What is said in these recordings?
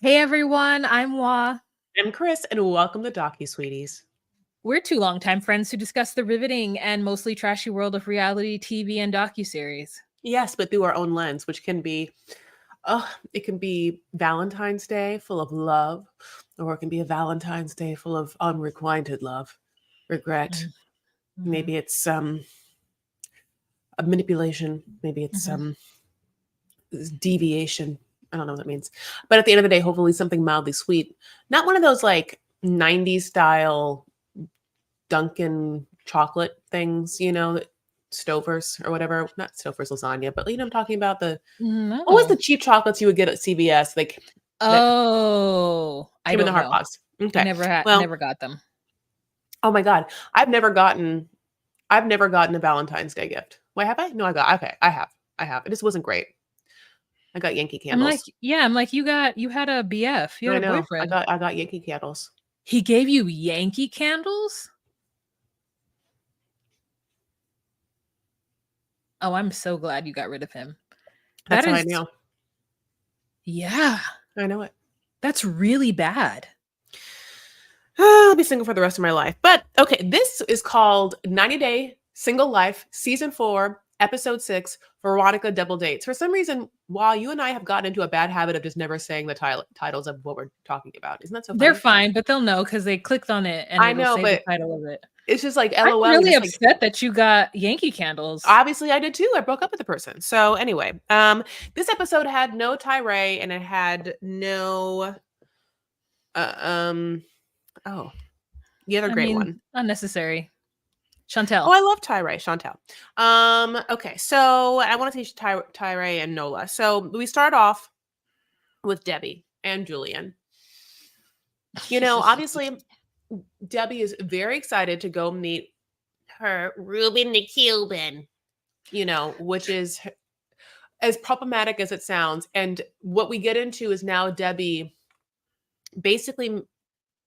Hey everyone, I'm Wa. I'm Chris, and welcome to Docu Sweeties. We're two longtime friends who discuss the riveting and mostly trashy world of reality TV and docuseries. Yes, but through our own lens, which can be, it can be Valentine's Day full of love, or it can be a Valentine's Day full of unrequited love, regret. Mm-hmm. Maybe it's a manipulation. Maybe it's Mm-hmm. deviation. I don't know what that means. But at the end of the day, hopefully something mildly sweet. Not one of those like 90s style Dunkin' chocolate things, Stouffer's or whatever. Not Stouffer's lasagna, but I'm talking about what was the No. cheap chocolates you would get at CVS? Like that Oh, I came in the don't hard know. box. Okay. Well, Never got them. oh my God. I've never gotten a Valentine's Day gift. Why have I? No, okay. I have. It just wasn't great. I got Yankee candles. I'm like, you had a BF, you I had a know. I boyfriend. got I got Yankee candles. He gave you Yankee candles? Oh, I'm so glad you got rid of him. That's That how I is, know. yeah, I know it. that's really bad. I'll be single for the rest of my life. But okay, this is called 90 Day Single Life, Season 4, Episode 6, Veronica Double Dates. For some reason, while you and I have gotten into a bad habit of just never saying the titles of what we're talking about. Isn't that so They're funny? fine, but they'll know because they clicked on it and I it'll know, say the but title of it. it's just like I'm LOL. really Just like, upset that you got Yankee candles. obviously I did too. I broke up with the person. So anyway, this episode had no Tyree and it had no, oh, the other I great mean, one. unnecessary. Oh, Chantel. I love Tyree, Chantel. Okay, so I want to teach Tyree and Nola. So we start off with Debbie and Julian. Obviously, Debbie is very excited to go meet her Ruben the Cuban, which is as problematic as it sounds. And what we get into is now Debbie basically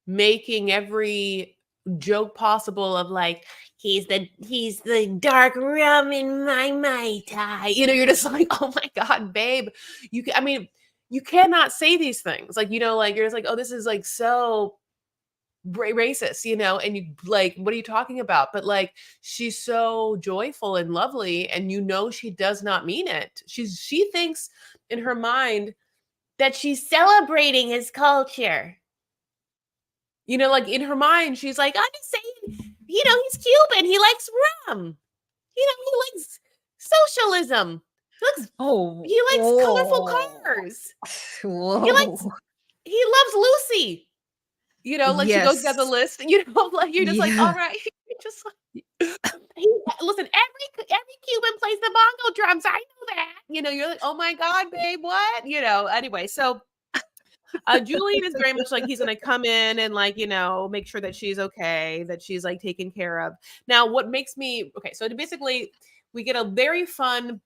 making every joke possible of like he's the dark rum in my mai tai. You're just like, oh my God, babe. You cannot say these things. Like, you're just like, oh, this is like so racist, and you like, what are you talking about? But like, she's so joyful and lovely, and she does not mean it. She thinks in her mind that she's celebrating his culture. Like in her mind, she's like, I'm just saying, he's Cuban. He likes rum. He likes socialism. He likes colorful cars. He Whoa. likes he loves Lucy. Like she goes down the Yes. list, like you're just like, all Yeah. right. You're just like listen, every Cuban plays the bongo drums. I know that. You're like, oh my God, babe, what? Anyway, so Julian is very much like he's going to come in and like, make sure that she's okay, that she's like taken care of. Now, what makes me okay, so basically we get a very fun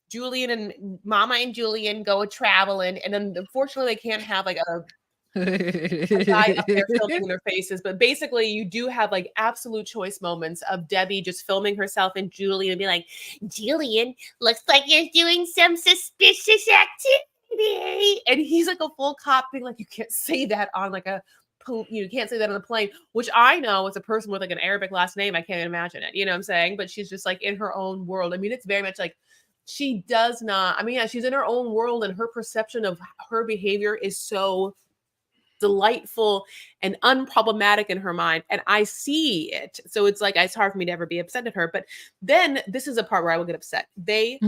Julian and Mama and Julian go traveling, and then unfortunately they can't have like a guy up there filming in their faces, but basically you do have like absolute choice moments of Debbie just filming herself and Julian and be like, Julian, looks like you're doing some suspicious activity. And he's like a full cop being like, you can't say that on like you can't say that on a plane, which I know as a person with like an Arabic last name, I can't imagine it. You know what I'm saying? But she's just like in her own world. I mean, it's very much like she does not, I mean, yeah, she's in her own world and her perception of her behavior is so delightful and unproblematic in her mind, and I see it, so it's like it's hard for me to ever be upset at her. But then this is a part where I will get upset. They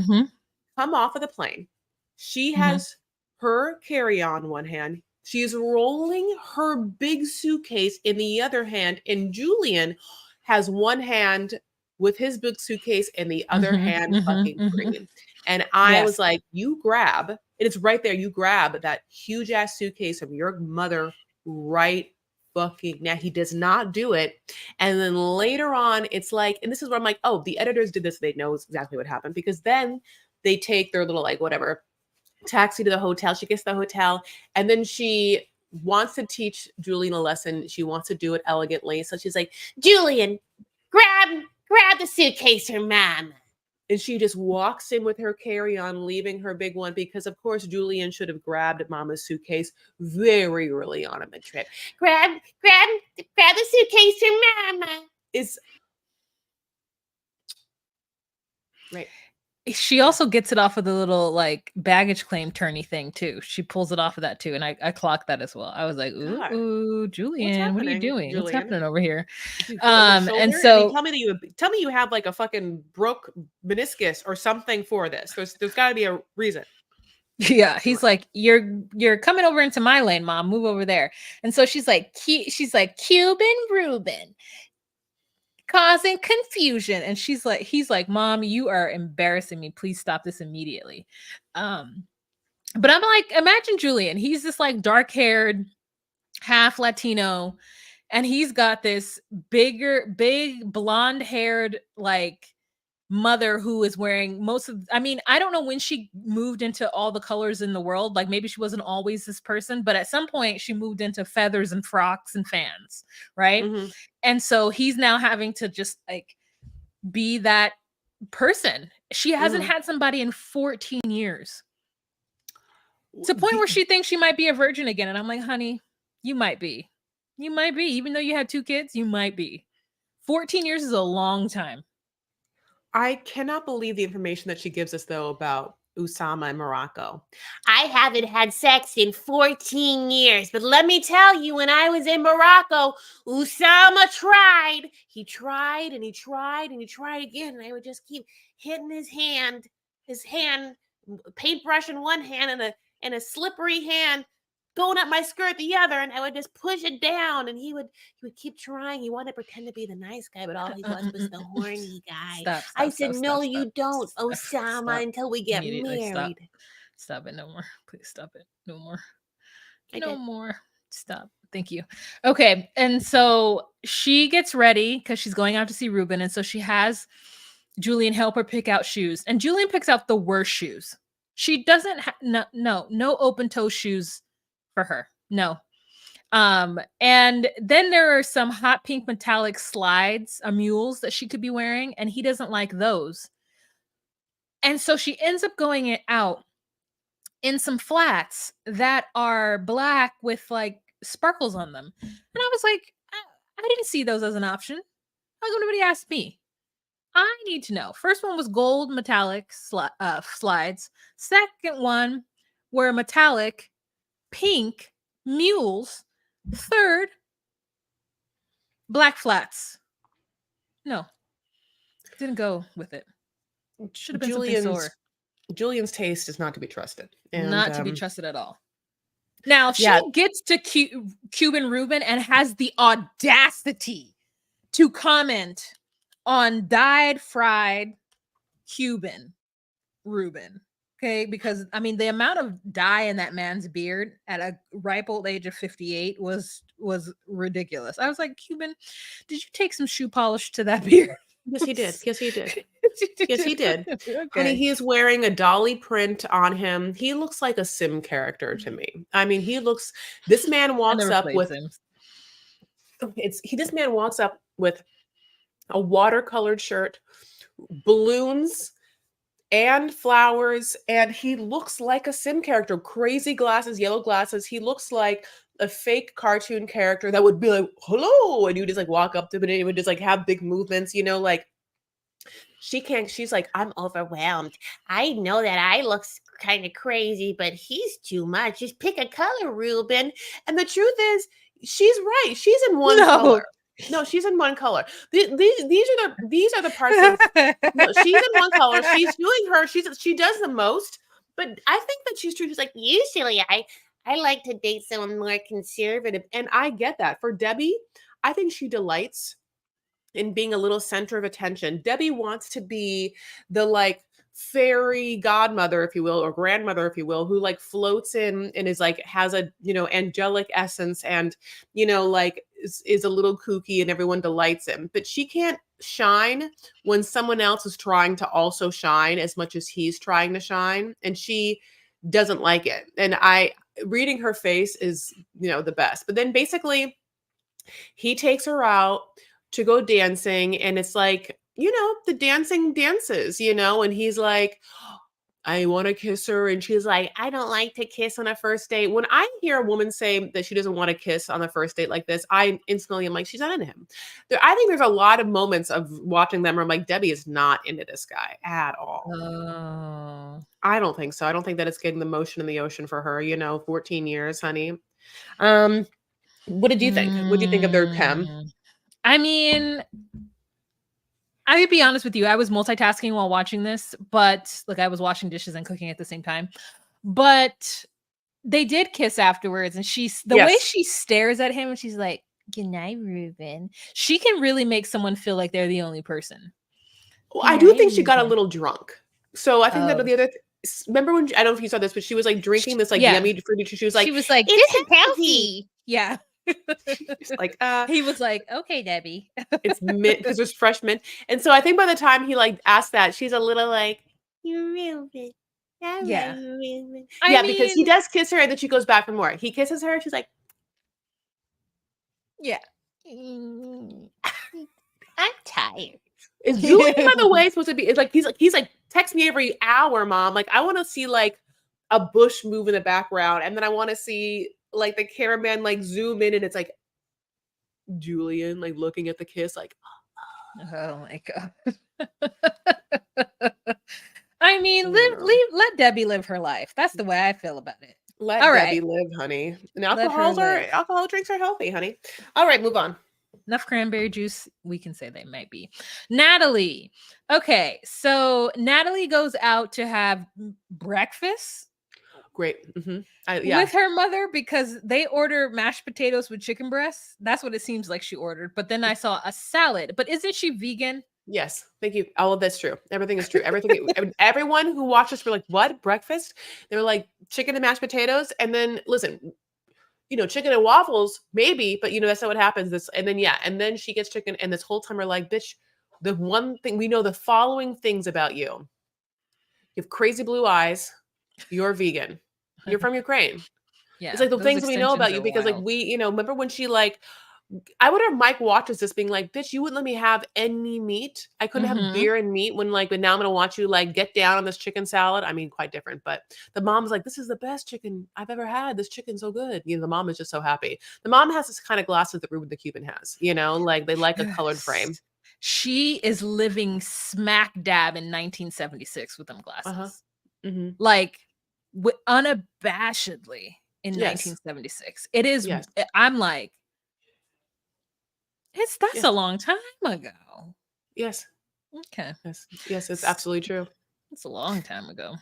come off of the plane. She has her carry-on in one hand, she's rolling her big suitcase in the other hand, and Julian has one hand with his big suitcase and the other hand fucking free. And I Yes. was like, you grab, it's right there. You grab that huge ass suitcase from your mother right fucking now. He does not do it. And then later on, it's like, and this is where I'm like, oh, the editors did this. They know exactly what happened, because then they take their little, like, whatever, taxi to the hotel. She gets to the hotel, and then she wants to teach Julian a lesson. She wants to do it elegantly. So she's like, Julian, grab the suitcase for mom. And she just walks in with her carry-on, leaving her big one, because of course Julian should have grabbed Mama's suitcase very early on in the trip. Grab the suitcase to Mama. Is right. She also gets it off of the little like baggage claim turny thing too. She pulls it off of that too, and I clocked that as well. I was like, God, ooh, what's Julian, what are you happening, doing? What's Julian? happening over here? Do you feel it in your shoulder? And I mean, so tell me you have like a fucking broke meniscus or something for this. There's got to be a reason. yeah, he's like, you're coming over into my lane, Mom. Move over there. And so she's like, Cuban Reuben causing confusion, and he's like, Mom, you are embarrassing me. Please stop this immediately. But I'm like, imagine Julian. He's this like dark-haired, half Latino, and he's got this big blonde-haired like mother who is wearing I don't know when she moved into all the colors in the world. Like maybe she wasn't always this person, but at some point she moved into feathers and frocks and fans, right? Mm-hmm. And so he's now having to just like be that person. She hasn't had somebody in 14 years. To the point where she thinks she might be a virgin again. And I'm like, honey, you might be. You might be. Even though you had 2 kids, you might be. 14 years is a long time. I cannot believe the information that she gives us, though, about Usama in Morocco. I haven't had sex in 14 years, but let me tell you, when I was in Morocco, Usama tried. He tried and he tried and he tried again, and I would just keep hitting his hand, paintbrush in one hand and a slippery hand going up my skirt the other, and I would just push it down, and he would keep trying. He wanted to pretend to be the nice guy, but all he was the horny guy. I said, no, you don't, Osama, until we get married. Stop it. No more. Please stop it. No more. No more. Stop. Thank you. Okay. And so she gets ready because she's going out to see Reuben. And so she has Julian help her pick out shoes. And Julian picks out the worst shoes. She doesn't no open toe shoes for her. No. And then there are some hot pink metallic slides, mules that she could be wearing, and he doesn't like those. And so she ends up going out in some flats that are black with like sparkles on them. And I was like, I didn't see those as an option. How come nobody asked me? I need to know. First one was gold metallic slides. Second one were metallic pink mules. Third, black flats. No, didn't go with it. Should have been something sore. Julian's taste is not to be trusted. And, not to be trusted at all. Now, she gets to Cuban Reuben and has the audacity to comment on dyed, fried Cuban Reuben. Okay, because I mean, the amount of dye in that man's beard at a ripe old age of 58 was ridiculous. I was like, Cuban, did you take some shoe polish to that beard? Yes, he did. Yes, he did. Yes, he did. Okay. Honey, he is wearing a dolly print on him. He looks like a Sim character to me. I mean, this man walks up with Sims. This man walks up with a watercolored shirt, balloons, and flowers, and he looks like a Sim character. Crazy glasses, yellow glasses. He looks like a fake cartoon character that would be like, hello, and you just like walk up to him and he would just like have big movements, you know, like she's like, I'm overwhelmed. I know that I look kind of crazy, but he's too much. Just pick a color, Reuben. And the truth is, she's right. She's in one color. No, she's in one color. These are the parts of no, she's in one color. She's doing her, she does the most, but I think that she's true. She's like, usually I like to date someone more conservative. And I get that. For Debbie, I think she delights in being a little center of attention. Debbie wants to be the like fairy godmother, if you will, or grandmother, if you will, who like floats in and is like, has a, you know, angelic essence and, you know, like is a little kooky and everyone delights him. But she can't shine when someone else is trying to also shine as much as he's trying to shine. And she doesn't like it. And reading her face is, you know, the best. But then basically he takes her out to go dancing, and it's like the dancing dances, and he's like, I want to kiss her. And she's like, I don't like to kiss on a first date. When I hear a woman say that she doesn't want to kiss on a first date like this, I instantly am like, she's not into him. I think there's a lot of moments of watching them where I'm like, Debbie is not into this guy at all. Oh. I don't think so. I don't think that it's getting the motion in the ocean for her, 14 years, honey. What did you think? What do you think of their chem? I mean, I would be honest with you. I was multitasking while watching this, but like I was washing dishes and cooking at the same time. But they did kiss afterwards, and the way Yes. she stares at him, and she's like, "Good night, Ruben." She can really make someone feel like they're the only person. Well, Good I do night, think she got a Ruben. little drunk. So I think that Oh, the other remember when I don't know if you saw this, but she was like drinking this like yeah. yummy fruity. She was She like, was like, "It's "This is healthy." healthy." Yeah. She's like, He was like, "Okay, Debbie." it's mint because there's fresh mint. And so I think by the time he like asked that, she's a little like, "You're real good. I like Yeah. you real good." I Yeah, because he mean, does kiss her and then she goes back for more. He kisses her, she's like, yeah. Mm, I'm tired. is Julian, by the way, supposed to be? It's like he's like, text me every hour, mom. Like I want to see like a bush move in the background, and then I want to see like the cameraman like zoom in, and it's like Julian like looking at the kiss, like Oh my god. I mean, you know, let Debbie live her life. That's the way I feel about it. let All Debbie right, live, honey. And let her live. alcohol drinks are healthy, honey. All right, move on. Enough cranberry juice, we can say they might be. Natalie. Okay, so Natalie goes out to have breakfast Great. Yeah. with her mother because they order mashed potatoes with chicken breasts. That's what it seems like she ordered. But then I saw a salad. But isn't she vegan? Yes. Thank you. All of that's true. Everything is true. Everyone who watched us were like, "What breakfast?" They were like, "Chicken and mashed potatoes." And then listen, chicken and waffles, maybe, but that's not what happens. And then she gets chicken, and this whole time we're like, bitch, the one thing we know the following things about you. You have crazy blue eyes, you're vegan. You're from Ukraine. It's Yeah, like the those things we know extensions about you are because like wild. remember when she like I would have Mike watches this being like, bitch, you wouldn't let me have any meat. I couldn't have Mhm. beer and meat but now I'm gonna watch you like get down on this chicken salad. I mean, quite different. But the mom's like, this is the best chicken I've ever had. This chicken's so good. The mom is just so happy. The mom has this kind of glasses that Ruben the Cuban has, like they like a colored frame. Yes. She is living smack dab in 1976 with them Uh-huh. glasses. hmm Like unabashedly in Yes. 1976. It is Yes. I'm like, that's a Yes. long time ago. Yes. Okay. Yes. Yes. It's S- absolutely true. It's a long time ago.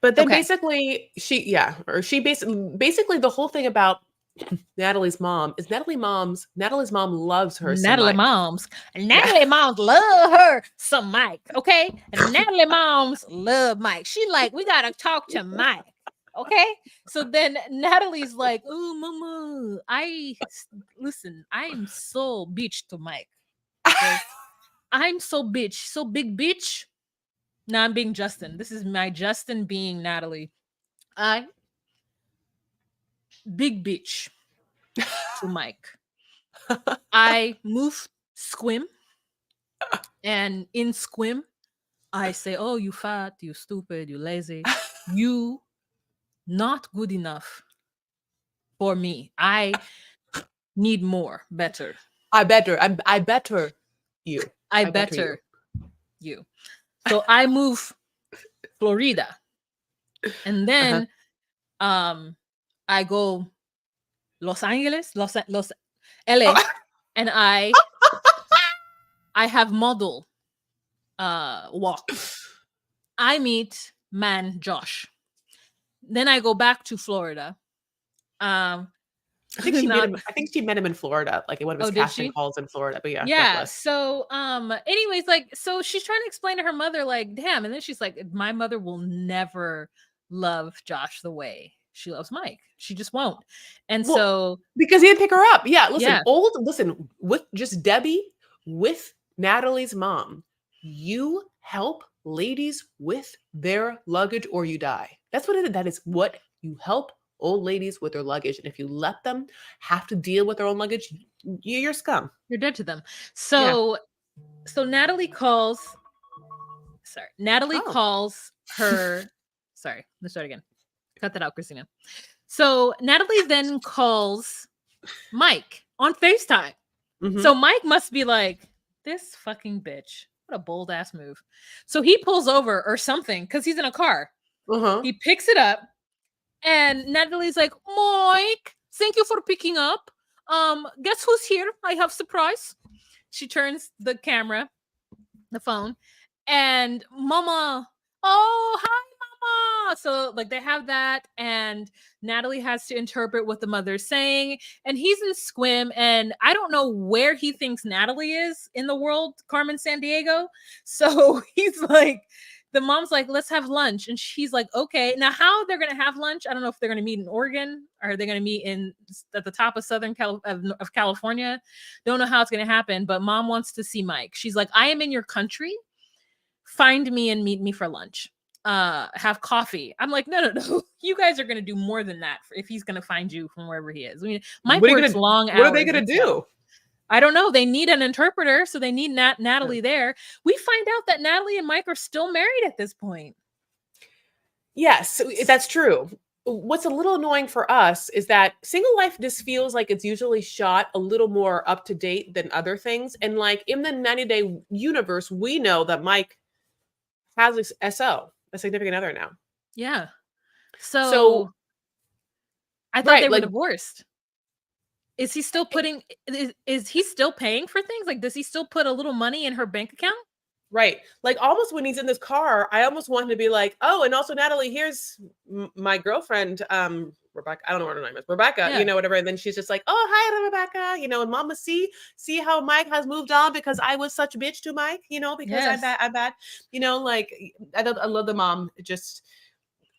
But then Okay. basically she basically the whole thing about Natalie's mom is Natalie's mom loves her some Natalie Mike. moms. Yeah. Natalie moms love her some Mike. Okay. And Natalie moms love Mike. She like, we gotta talk to Mike. Okay. So then Natalie's like, oh mama, listen, I'm so bitch to Mike. Okay. I'm so bitch, so big bitch. Now I'm being Justin. This is my Justin being Natalie. I big bitch to Mike. I move squim, and in squim, I say, "Oh, you fat, you stupid, you lazy, you not good enough for me. I need more, better. I better you. I I better you. better you." So I move Florida, and Uh-huh. then um I go Los Angeles, Los Oh, LA, and I have model walk. I meet man Josh. Then I go back to Florida. Um not I think she met him in Florida, like in one of his oh, did casting she? calls in Florida. But yeah, God Yeah. bless. So anyways, like so she's trying to explain to her mother, like, damn, and then she's like, my mother will never love Josh the way she loves Mike. She just won't. And Well, so because he didn't pick her up. Yeah, yeah, listen, with just Debbie, with Natalie's mom, you help ladies with their luggage or you die. That's what it is. That is what you help old ladies with their luggage. And if you let them have to deal with their own luggage, you're scum. you're dead to them. Yeah. So So Natalie calls. Sorry, Natalie Oh. calls her. Sorry, let's start again. Cut that out, Christina. So Natalie then calls Mike on FaceTime. Mm-hmm. So Mike must be like, this fucking bitch. What a bold ass move. So he pulls over or something because he's in a car. Uh-huh. He picks it up, and Natalie's like, Mike, thank you for picking up. Guess who's here? I have surprise. She turns the camera, the phone, and Mama, oh hi Mama. So like they have that, and Natalie has to interpret what the mother's saying, and he's in Squim, and I don't know where he thinks Natalie is in the world, Carmen San Diego. So he's like, the mom's like, let's have lunch, and she's like, okay. Now how they're gonna have lunch, I don't know if they're gonna meet in Oregon or are they gonna meet in at the top of of California. Don't know how it's gonna happen, but mom wants to see Mike. She's like, I am in your country, find me and meet me for lunch, have coffee. I'm like, no, you guys are gonna do more than that if he's gonna find you from wherever he is. I mean, Mike works long What are they hours. gonna Let's go. do? I don't know. They need an interpreter, so they need Natalie there. We find out that Natalie and Mike are still married at this point. Yes, that's true. What's a little annoying for us is that Single Life just feels like it's usually shot a little more up to date than other things. And like in the 90-day universe, we know that Mike has a SO, a significant other now. Yeah. So So I thought right, they were like divorced. Is he still putting? Is he still paying for things? Like, does he still put a little money in her bank account? right, like almost when he's in this car, I almost want him to be like, oh, and also Natalie, here's my girlfriend, Rebecca. I don't know what her name is, Rebecca. Yeah. Whatever. And then she's just like, oh, hi, Rebecca. And Mama, see how Mike has moved on because I was such a bitch to Mike. Because I'm Yes. bad. I'm bad. Like I love the mom. Just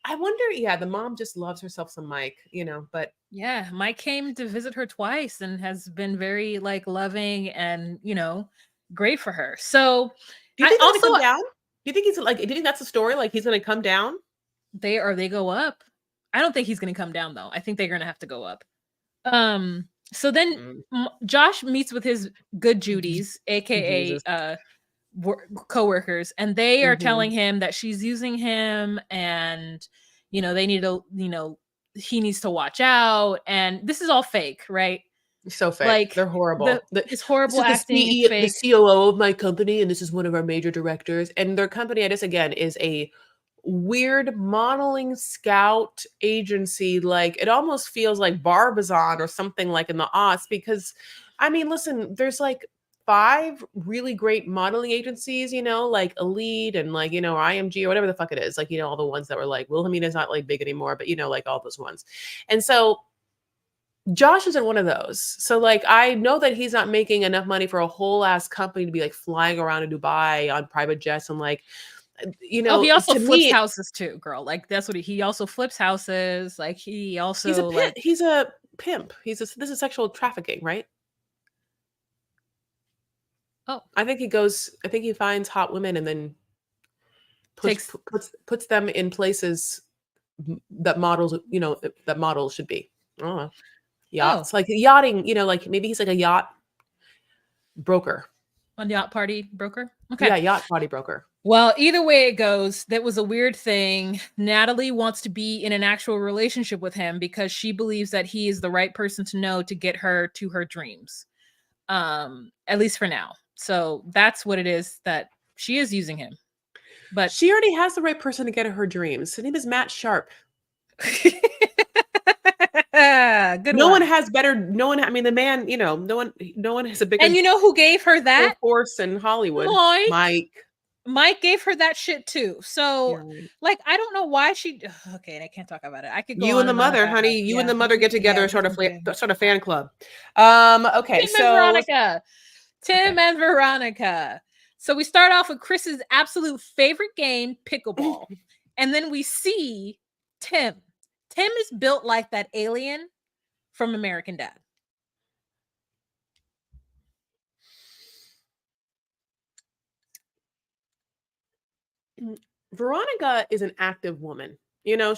I wonder. Yeah, the mom just loves herself some Mike. But Yeah, Mike came to visit her twice and has been very like loving and great for her. So do you I think he's also gonna come down? Do you think he's like? Do you think that's the story? Like he's gonna come down? they go up. I don't think he's gonna come down though. I think they're gonna have to go up. So then Mm, Josh meets with his good Judies, aka Jesus. co-workers, and they are Mhm. telling him that she's using him, and they need to he needs to watch out, and this is all fake, right? So fake. Like They're horrible. it's This horrible is the acting, CEO, the fake. COO of my company, and this is one of our major directors. And their company, I guess, again, is a weird modeling scout agency. Like it almost feels like Barbizon or something like in the aughts. Because, I mean, listen, there's like 5 really great modeling agencies, like Elite and like, IMG or whatever the fuck it is. Like, all the ones that were like, Wilhelmina's not like big anymore, but like all those ones. And so Josh isn't one of those. So like I know that he's not making enough money for a whole ass company to be like flying around in Dubai on private jets and like Oh, he also to flips me houses too, girl. Like that's what he also flips houses. Like he also like he's a pimp. This is sexual trafficking, right? oh I think he finds hot women and then takes puts them in places that models should be. I don't know. oh Yachts, like yachting, like maybe he's like a yacht broker. on yacht party broker. Okay. Yeah, yacht body broker. Well, either way it goes, that was a weird thing. Natalie wants to be in an actual relationship with him because she believes that he is the right person to know to get her to her dreams. At least for now. So that's what it is, that she is using him. But She already has the right person to get her dreams. His name is Matt Sharp. good No one one. has better. No one. I mean, the man. No one has a bigger And you know who gave her show that? force in Hollywood. Mike. Mike. Mike gave her that shit too. Yeah. So, like, I don't know why she. Okay, I can't talk about it. I could go You on and the on mother, about her. honey. You and Yeah, the mother get yeah, together, we can do. sort of fan club. Okay, Tim and so let's. Veronica. Tim Okay. and Veronica. So we start off with Chris's absolute favorite game, pickleball, and then we see Tim. Tim is built like that alien from American Dad. Veronica is an active woman. You know,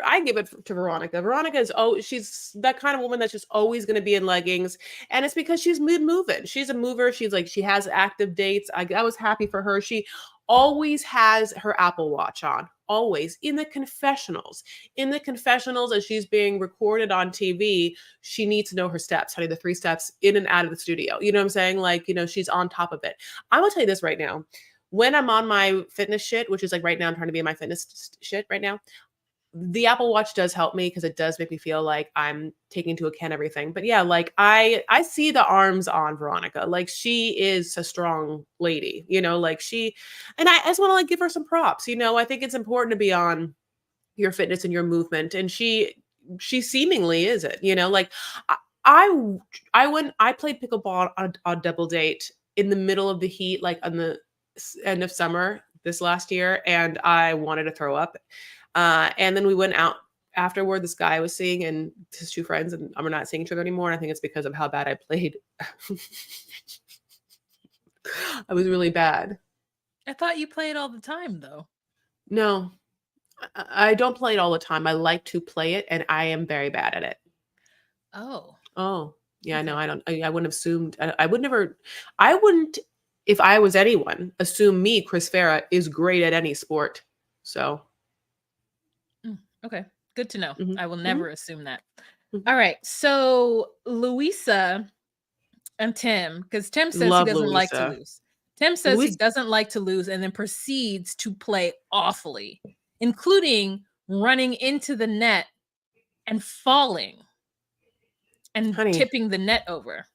I give it to Veronica. Veronica is, oh, she's that kind of woman that's just always going to be in leggings. And it's because she's mood moving. She's a mover. She's like, she has active dates. I was happy for her. She always has her Apple Watch on, always in the confessionals. In the confessionals, as she's being recorded on TV, she needs to know her steps, honey, the 3 steps in and out of the studio. You know what I'm saying? Like, you know, she's on top of it. I will tell you this right now, when I'm on my fitness shit, which is like right now, I'm trying to be in my fitness shit right now. The Apple Watch does help me because it does make me feel like I'm taking into account everything. But yeah, like I see the arms on Veronica. Like she is a strong lady, you know, like and I just want to like give her some props. You know, I think it's important to be on your fitness and your movement. And she seemingly is it, you know, like I I, I played pickleball on a double date in the middle of the heat, like on the end of summer this last year, and I wanted to throw up. And then we went out afterward. This guy I was seeing and his 2 friends, and we're not seeing each other anymore. And I think it's because of how bad I played. I was really bad. I thought you played all the time though. No, I don't play it all the time. I like to play it, and I am very bad at it. Oh, Oh, yeah, no, okay. I don't. I wouldn't have assumed. I would never. I wouldn't, if I was anyone, assume me, Chris Farah, is great at any sport. So, Okay. Good to know. mhm, I will mhm, never assume that. mhm. All right. So Louisa and Tim, because Tim says he Love doesn't like to Louisa. lose. Tim says he Louisa, doesn't like to lose and then proceeds to play awfully, including running into the net and falling and honey, tipping the net over.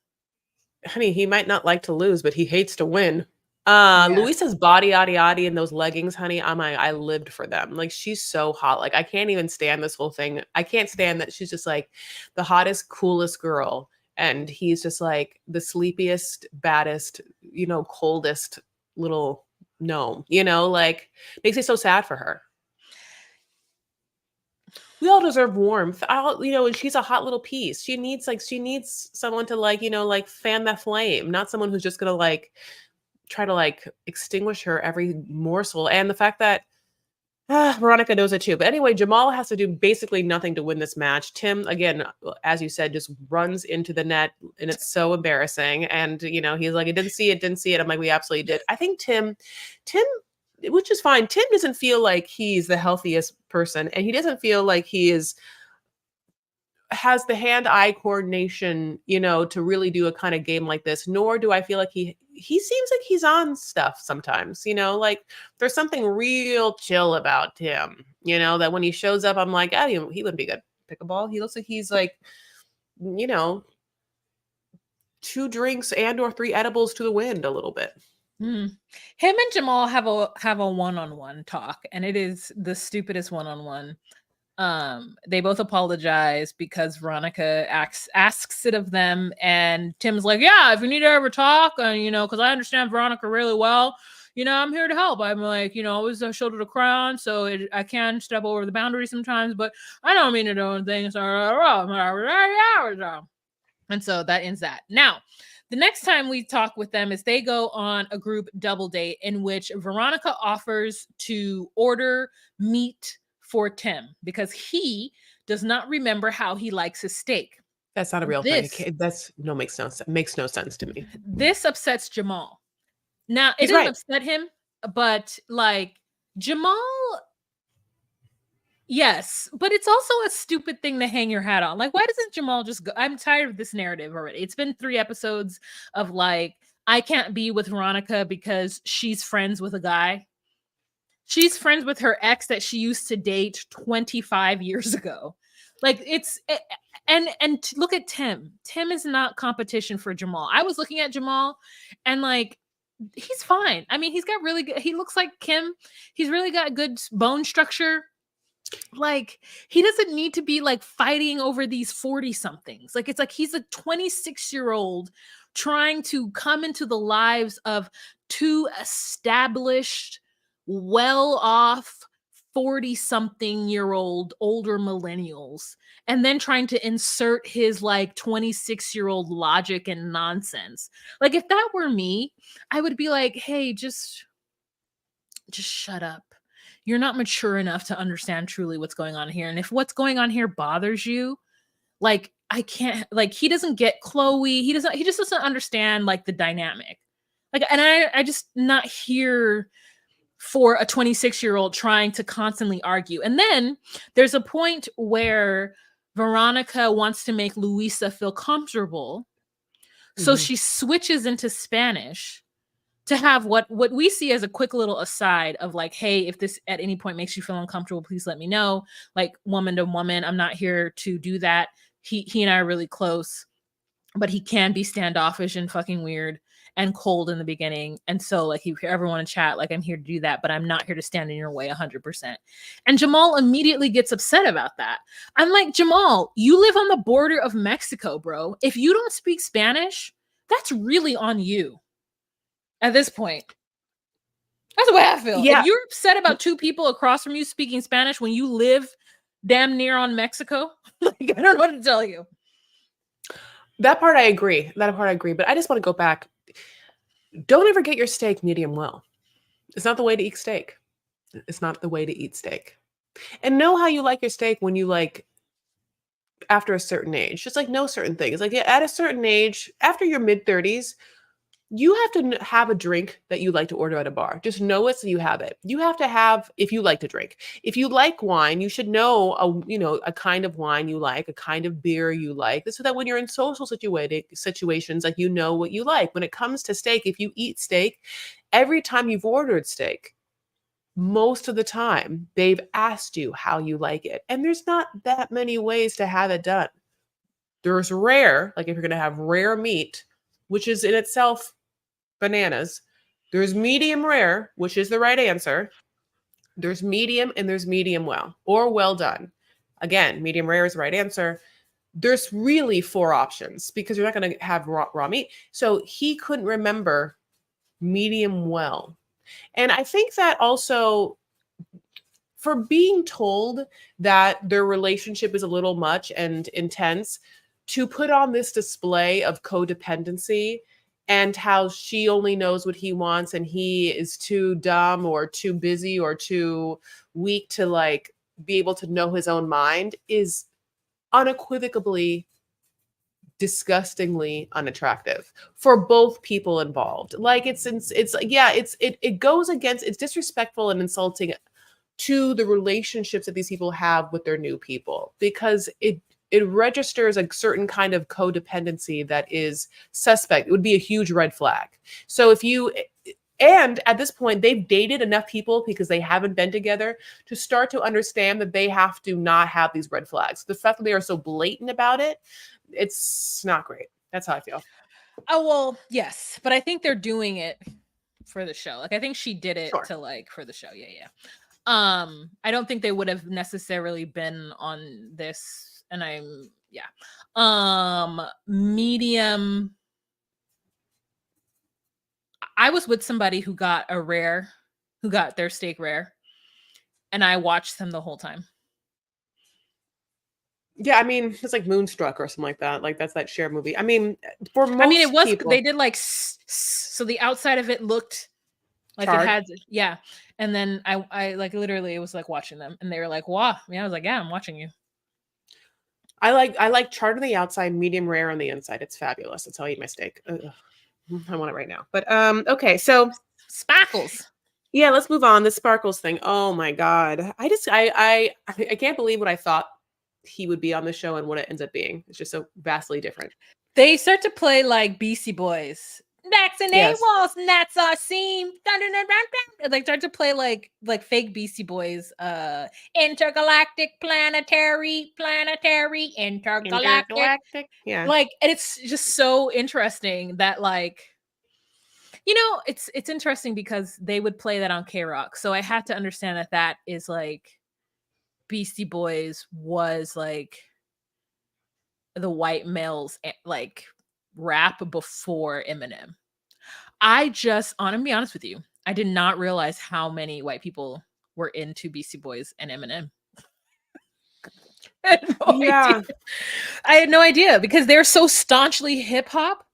honey, he might not like to lose, but he hates to win. Yeah. Luisa's body, yaddy, yaddy, and those leggings, honey. I lived for them. Like she's so hot. Like I can't even stand this whole thing. I can't stand that she's just like the hottest, coolest girl, and he's just like the sleepiest, baddest, you know, coldest little gnome. You know, like makes me so sad for her. We all deserve warmth. You know, and she's a hot little piece. She needs someone to like, you know, like fan that flame, not someone who's just gonna like try to like extinguish her every morsel. And the fact that Veronica knows it too. But anyway, Jamal has to do basically nothing to win this match. Tim, again, as you said, just runs into the net, and it's so embarrassing. And you know, he's like, "I didn't see it, didn't see it." I'm like, "We absolutely did." I think Tim, which is fine. Tim doesn't feel like he's the healthiest person, and he doesn't feel like has the hand-eye coordination, you know, to really do a kind of game like this. Nor do I feel like he seems like he's on stuff sometimes, you know, like there's something real chill about him, you know, that when he shows up, I'm like, oh, he wouldn't be good pickleball. He looks like he's like, you know, 2 drinks and or 3 edibles to the wind a little bit. Mm. Him and Jamal have a one-on-one talk, and it is the stupidest one-on-one. They both apologize because Veronica asks it of them, and Tim's like, "Yeah, if you need to ever talk, and you know, because I understand Veronica really well, you know, I'm here to help. I'm like, you know, always a shoulder to cry on, so I can step over the boundary sometimes, but I don't mean to do anything." So, and so that ends that. Now, the next time we talk with them is they go on a group double date in which Veronica offers to order meat for Tim because he does not remember how he likes his steak. That's not a real thing. This That's no makes no sense to me. this upsets Jamal. Now, it He's doesn't right. upset him, but like Jamal, yes, but it's also a stupid thing to hang your hat on. Like, why doesn't Jamal just go? I'm tired of this narrative already. It's been 3 episodes of like, I can't be with Veronica because she's friends with a guy. She's friends with her ex that she used to date 25 years ago. Like, look at Tim. Tim is not competition for Jamal. I was looking at Jamal and like, he's fine. I mean, he's got really good, he looks like Kim. He's really got good bone structure. Like, he doesn't need to be like fighting over these 40 somethings. Like, it's like he's a 26-year-old trying to come into the lives of 2 established, well off 40 something year old older millennials, and then trying to insert his like 26-year-old logic and nonsense. Like, if that were me, I would be like, hey, just shut up. you're not mature enough to understand truly what's going on here. And if what's going on here bothers you, like I can't, like he doesn't get Chloe. He just doesn't understand like the dynamic. Like, and I just not here for a 26-year-old trying to constantly argue. And then there's a point where Veronica wants to make Luisa feel comfortable. So she switches into Spanish to have what we see as a quick little aside of like, hey, if this at any point makes you feel uncomfortable, please let me know. Like woman to woman, I'm not here to do that. He and I are really close, but he can be standoffish and fucking weird and cold in the beginning. And so like if you ever want to chat, like I'm here to do that, but I'm not here to stand in your way 100%. And Jamal immediately gets upset about that. I'm like, Jamal, you live on the border of Mexico, bro. If you don't speak Spanish, that's really on you at this point. That's the way I feel. Yeah. If you're upset about two people across from you speaking Spanish when you live damn near on Mexico, like I don't know what to tell you. That part I agree. But I just want to go back. Don't ever get your steak medium well. It's not the way to eat steak. It's not the way to eat steak. And know how you like your steak when you like after a certain age. Just like know certain things. Like at a certain age, after your mid-30s, you have to have a drink that you like to order at a bar. Just know it so you have it. You have to have, if you like to drink. If you like wine, you should know a kind of wine you like, a kind of beer you like, so that when you're in social situations, like you know what you like. When it comes to steak, if you eat steak, every time you've ordered steak, most of the time they've asked you how you like it. And there's not that many ways to have it done. There's rare, like if you're going to have rare meat, which is in itself bananas. There's medium rare, which is the right answer. There's medium and there's medium well or well done. Again, medium rare is the right answer. There's really 4 options because you're not going to have raw meat. So he couldn't remember medium well. And I think that also for being told that their relationship is a little much and intense, to put on this display of codependency and how she only knows what he wants and he is too dumb or too busy or too weak to like be able to know his own mind is unequivocally disgustingly unattractive for both people involved. Like it goes against, it's disrespectful and insulting to the relationships that these people have with their new people, because it registers a certain kind of codependency that is suspect. It would be a huge red flag. So and at this point, they've dated enough people because they haven't been together to start to understand that they have to not have these red flags. The fact that they are so blatant about it, it's not great. That's how I feel. Oh, well, yes. But I think they're doing it for the show. Like I think she did it Sure. to like for the show. Yeah. I don't think they would have necessarily been on this. And medium. I was with somebody who got their steak rare, and I watched them the whole time. Yeah, I mean, it's like Moonstruck or something like that. Like that's that Cher movie. I mean, for most it was people, they did like so the outside of it looked like charred. it had, yeah. And then I like literally it was like watching them, and they were like, "Wow!" Yeah, I was like, "Yeah, I'm watching you." I like charred on the outside, medium rare on the inside. It's fabulous. That's how I eat my steak. Ugh. I want it right now. But okay, so Sparkles. yeah, let's move on. The sparkles thing. Oh my god, I can't believe what I thought he would be on the show and what it ends up being. It's just so vastly different. They start to play like Beastie Boys. That's an Yes. A-Walls, and that's our seam. Like start to play like fake Beastie Boys. Intergalactic, planetary, intergalactic. Yeah. Like, and it's just so interesting that like, it's interesting because they would play that on K-Rock. So I had to understand that is like Beastie Boys was like the white males like rap before Eminem. I'm gonna be honest with you, I did not realize how many white people were into Beastie Boys and Eminem. Yeah. I had no idea because they're so staunchly hip hop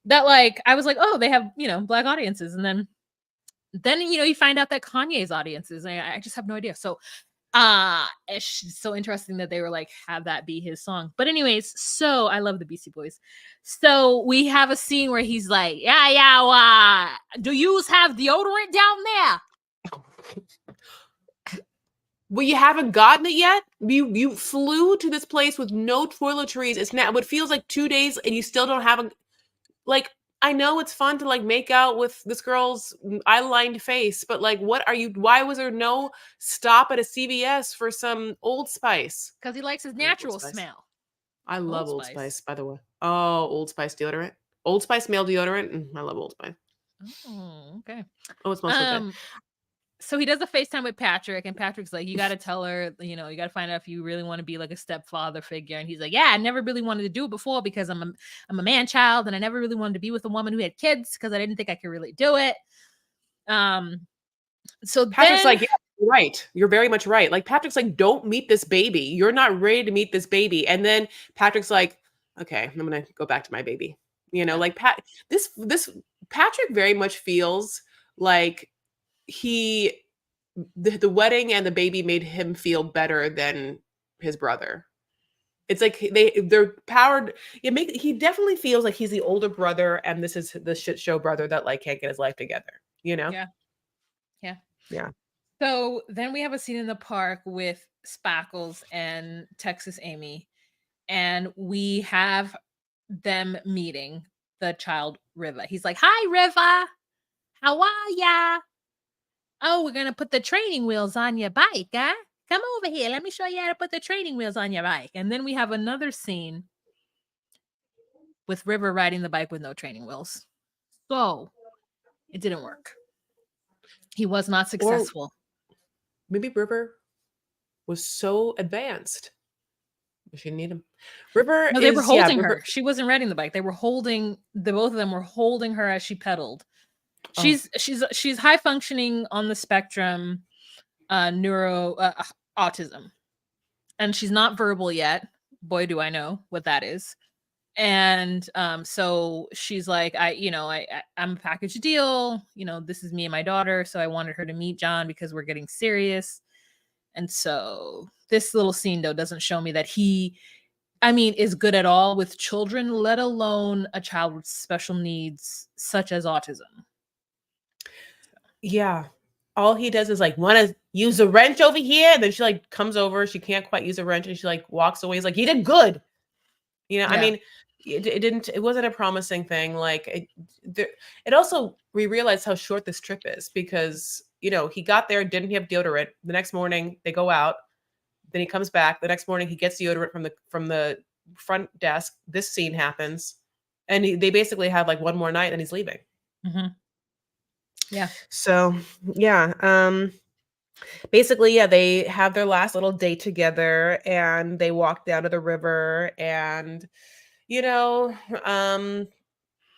that like I was like, oh, they have black audiences, and then then you find out that Kanye's audiences. I just have no idea. So it's so interesting that they were like have that be his song. But anyways, so I love the Beastie Boys. So we have a scene where he's like, yeah, do yous have deodorant down there? Well, you haven't gotten it yet. You flew to this place with no toiletries. It's now what feels like 2 days, and you still don't have a like. I know it's fun to like make out with this girl's eye-lined face, but like, what are you? Why was there no stop at a CVS for some Old Spice? Because he likes his I love Old natural Spice. smell. I Old love Old Spice. Spice, by the way. Oh, Old Spice deodorant. Old Spice male deodorant. I love Old Spice. Oh, okay. Oh, it smells so good. So he does a FaceTime with Patrick, and Patrick's like, you got to tell her, you got to find out if you really want to be like a stepfather figure. And he's like, yeah, I never really wanted to do it before because I'm a man child, and I never really wanted to be with a woman who had kids because I didn't think I could really do it. So Patrick's then, like, yeah, you're right. You're very much right. Like, Patrick's like, don't meet this baby. You're not ready to meet this baby. And then Patrick's like, okay, I'm gonna go back to my baby. yeah, Like this Patrick very much feels like the wedding and the baby made him feel better than his brother. It's like they're powered. He definitely feels like he's the older brother, and this is the shit show brother that like can't get his life together. yeah, yeah. Yeah. So then we have a scene in the park with Spackles and Texas Amy, and we have them meeting the child Riva. He's like, "Hi, Riva. How are ya? Oh, we're gonna put the training wheels on your bike, huh? Come over here. Let me show you how to put the training wheels on your bike." And then we have another scene with River riding the bike with no training wheels. So it didn't work. He was not Or successful. maybe River was so advanced. She didn't need him. River No, they were is, yeah, holding River. her. She wasn't riding the bike. They were holding the both of them were holding her as she pedaled. Oh, She's high functioning on the spectrum, neuro autism, and she's not verbal yet. Boy, do I know what that is. And so she's like, I'm a package deal. This is me and my daughter, so I wanted her to meet John because we're getting serious. And so this little scene though doesn't show me that he is good at all with children, let alone a child with special needs such as autism. yeah. All he does is like, want to use a wrench over here. And then she like comes over. She can't quite use a wrench, and she like walks away. He's like, you did good. I Yeah. mean, it wasn't a promising thing. Like it also, we realized how short this trip is because, he got there, didn't have deodorant. The next morning they go out. Then he comes back. The next morning he gets deodorant from the front desk. This scene happens. And they basically have like one more night and he's leaving. Mm-hmm. Yeah. So, yeah. Basically, yeah, they have their last little date together and they walk down to the river and, you know, um,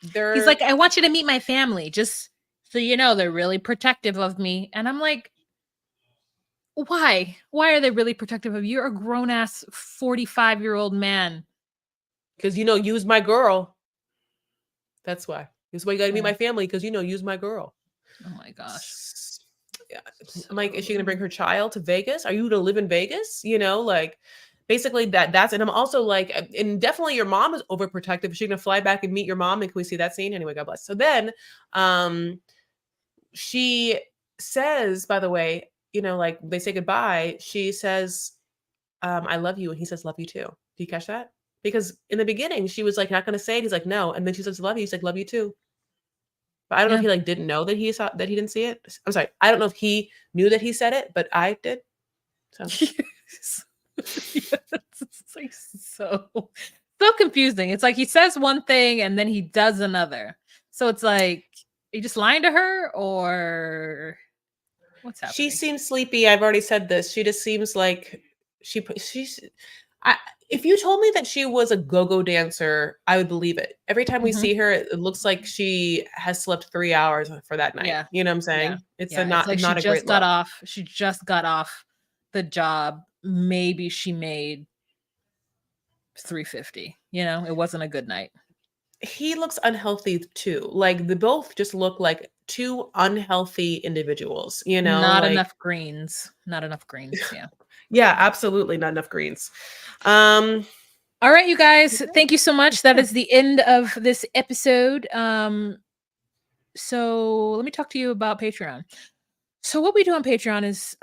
He's they're like, I want you to meet my family, just so you know they're really protective of me. And I'm like, why? Why are they really protective of you? You're a grown ass 45-year-old man. because, use my girl. That's why. That's why you got to meet Yeah. my family because, use my girl. Oh my gosh. Yeah. I'm like, is she going to bring her child to Vegas? Are you going to live in Vegas? Like basically that's, and I'm also like, and definitely your mom is overprotective. Is she going to fly back and meet your mom? And can we see that scene? Anyway, God bless. So then, she says, by the way, like they say goodbye. She says, I love you. And he says, love you too. Do you catch that? Because in the beginning, she was like, not going to say it. He's like, no. And then she says, love you. He's like, love you too. But I don't know Yeah. if he like didn't know that he saw that he didn't see it. I'm sorry. I don't know if he knew that he said it, but I did. So Yes. It's like so confusing. It's like he says one thing and then he does another. So it's like, are you just lying to her or what's she happening? seems sleepy. I've already said this. She just seems like she's. If you told me that she was a go-go dancer, I would believe it. Every time we Mhm. see her, it looks like she has slept 3 hours for that night. Yeah. You know what I'm Yeah. saying? It's Yeah. It's like not a great look. she just got off the job. Maybe she made 350. It wasn't a good night. he looks unhealthy too. Like, they both just look like two unhealthy individuals, you know, Not like enough greens. Not enough greens. Yeah. yeah, absolutely not enough greens. Um, All right, you guys. okay. Thank you so much. That is the end of this episode. So let me talk to you about Patreon. So what we do on Patreon is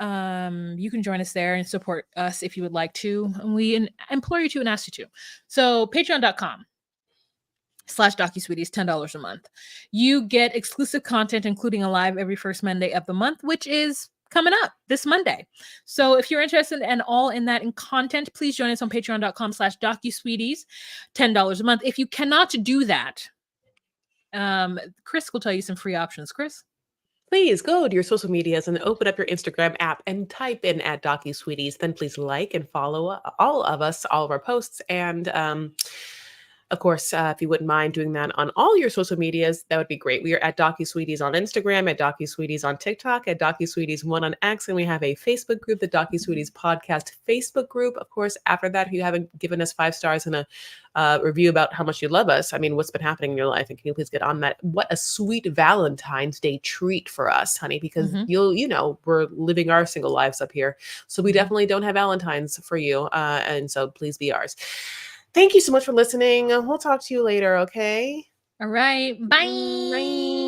you can join us there and support us if you would like to. And we implore you to and ask you to. So patreon.com/DocuSweeties, $10 a month. You get exclusive content, including a live every first Monday of the month, which is coming up this Monday. So if you're interested and all in that in content, please join us on patreon.com/DocuSweeties, $10 a month. If you cannot do that, Chris will tell you some free options. Chris? Please go to your social medias and open up your Instagram app and type in at DocuSweeties. Then please like and follow all of us, all of our posts. And of course, if you wouldn't mind doing that on all your social medias, that would be great. We are at DocuSweeties on Instagram, at DocuSweeties on TikTok, at DocuSweeties1 on X, and we have a Facebook group, the DocuSweeties Podcast Facebook group. Of course, after that, if you haven't given us 5 stars and a review about how much you love us, I mean, what's been happening in your life, and can you please get on that? What a sweet Valentine's Day treat for us, honey, because Mhm. we're living our single lives up here, so we Mhm. definitely don't have Valentines for you, and so please be ours. Thank you so much for listening. We'll talk to you later, okay? All right. Bye. Bye.